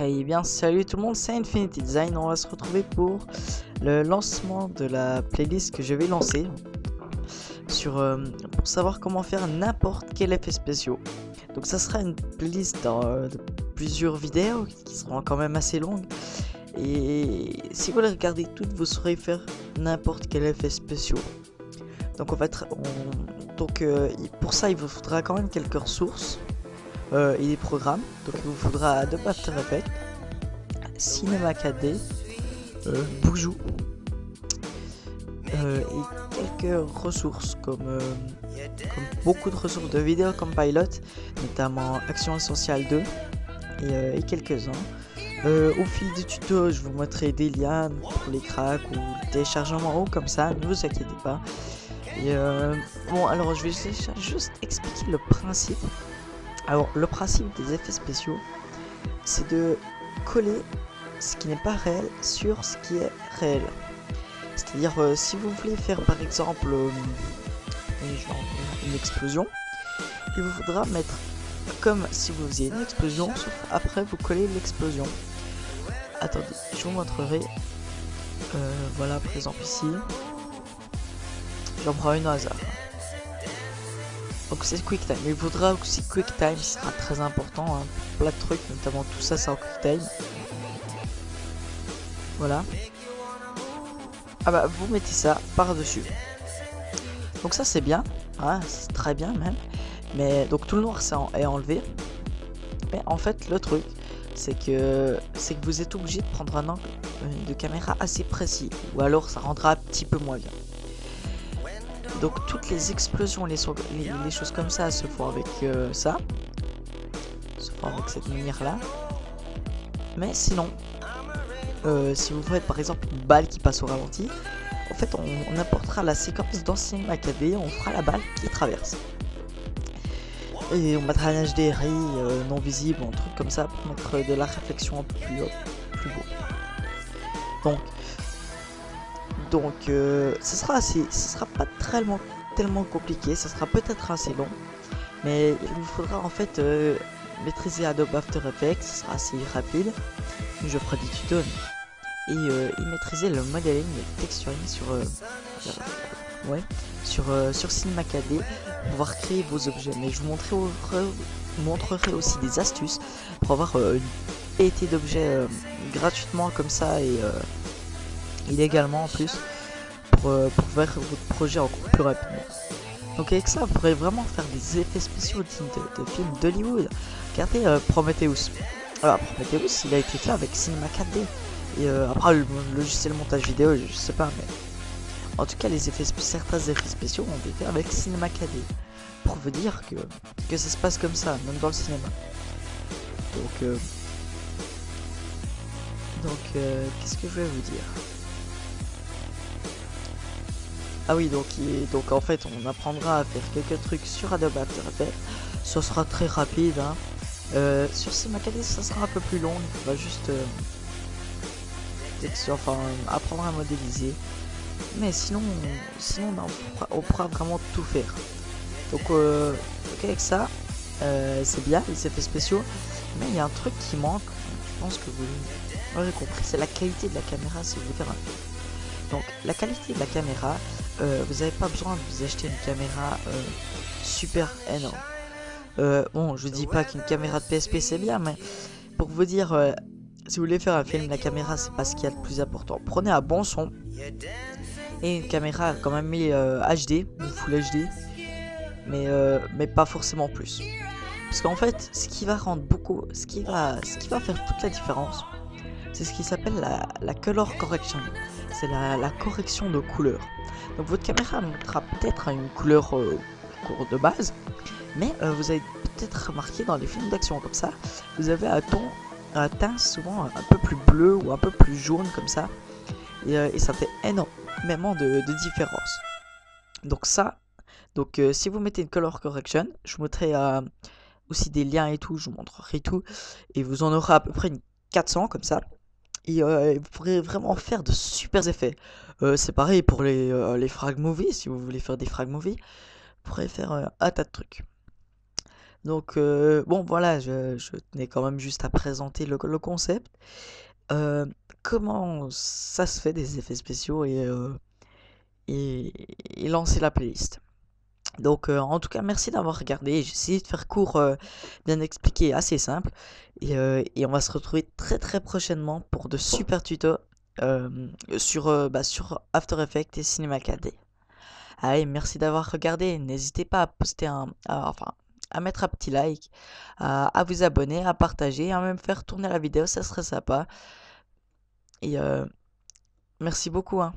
Eh bien salut tout le monde, c'est Infinity Design. On va se retrouver pour le lancement de la playlist que je vais lancer pour savoir comment faire n'importe quel effet spéciaux. Donc ça sera une playlist de plusieurs vidéos qui seront quand même assez longues. Et si vous les regardez toutes, vous saurez faire n'importe quel effet spéciaux. Donc pour ça il vous faudra quand même quelques ressources. Et des programmes. Donc il vous faudra Adobe After Effects, Cinema 4D, Boujou et quelques ressources comme beaucoup de ressources de vidéos comme Pilot, notamment Action Essentielle 2 et quelques-uns. Au fil du tuto, je vous montrerai des liens pour les cracks ou le téléchargement ou comme ça, ne vous inquiétez pas. Et bon, alors je vais juste expliquer le principe. Alors, le principe des effets spéciaux, c'est de coller ce qui n'est pas réel sur ce qui est réel. C'est-à-dire, si vous voulez faire par exemple une explosion, il vous faudra mettre comme si vous faisiez une explosion, sauf après vous collez l'explosion. Attendez, je vous montrerai. Voilà, par exemple ici, j'en prends une au hasard. Donc c'est QuickTime, mais il faudra aussi QuickTime, ce sera très important, hein. Plein de trucs, notamment tout ça c'est en QuickTime. Voilà. Ah bah vous mettez ça par-dessus. Donc ça c'est bien, hein, c'est très bien même. Mais donc tout le noir est enlevé. Mais en fait le truc c'est que vous êtes obligé de prendre un angle de caméra assez précis. Ou alors ça rendra un petit peu moins bien. Donc toutes les explosions, les choses comme ça se font avec ça. Se font avec cette manière là. Mais sinon, si vous faites par exemple une balle qui passe au ralenti, en fait on apportera la séquence dans Cinema 4D, on fera la balle qui traverse. Et on mettra un HDRI non visible, un truc comme ça pour mettre de la réflexion un peu plus beau. Donc ce sera pas tellement compliqué, ça sera peut-être assez long, mais il vous faudra en fait maîtriser Adobe After Effects, ce sera assez rapide, je ferai des tutos, et maîtriser le modeling et le texturing sur Cinema 4D pour pouvoir créer vos objets. Mais je vous montrerai aussi des astuces pour avoir une pété d'objets gratuitement comme ça et illégalement en plus pour faire votre projet encore plus rapidement. Donc avec ça vous pourrez vraiment faire des effets spéciaux de films d'Hollywood. Regardez Prometheus. Alors Prometheus il a été fait avec Cinema 4D. Et après le logiciel montage vidéo je sais pas, mais en tout cas certains effets spéciaux ont été faits avec Cinema 4D. Pour vous dire que ça se passe comme ça, même dans le cinéma. Donc qu'est-ce que je vais vous dire? Ah oui, donc en fait on apprendra à faire quelques trucs sur Adobe After Effects. Ce sera très rapide, hein. Sur Cinema 4D ça sera un peu plus long, il va juste apprendre à modéliser. Mais sinon on pourra vraiment tout faire. Donc avec ça c'est bien les effets spéciaux, mais il y a un truc qui manque, je pense que vous l'aurez compris, c'est la qualité de la caméra si vous voulez faire un film. Donc la qualité de la caméra, vous n'avez pas besoin de vous acheter une caméra super énorme. Bon, je dis pas qu'une caméra de PSP c'est bien, mais pour vous dire, si vous voulez faire un film, la caméra c'est pas ce qu'il y a de plus important. Prenez un bon son et une caméra quand même HD ou Full HD, mais pas forcément plus. Parce qu'en fait, ce qui va faire toute la différence, c'est ce qui s'appelle la color correction. C'est la correction de couleur. Donc votre caméra montrera peut-être une couleur de base, mais vous avez peut-être remarqué dans les films d'action comme ça, vous avez un teint souvent un peu plus bleu ou un peu plus jaune comme ça, et ça fait énormément de différence. Donc si vous mettez une color correction, je vous mettrai aussi des liens et tout, je vous montrerai tout, et vous en aurez à peu près une 400 comme ça. Et vous pourrez vraiment faire de super effets. C'est pareil pour les frag movies, si vous voulez faire des frag movies, vous pourrez faire un tas de trucs. Donc bon voilà, je tenais quand même juste à présenter le concept. Euh, Comment ça se fait des effets spéciaux et lancer la playlist. Donc en tout cas merci d'avoir regardé. J'ai essayé de faire court, bien expliqué, assez simple. Et on va se retrouver très très prochainement pour de super tutos sur After Effects et Cinema 4D. Allez, merci d'avoir regardé. N'hésitez pas à poster enfin, à mettre un petit like, à vous abonner, à partager, à même faire tourner la vidéo, ça serait sympa. Et merci beaucoup, hein.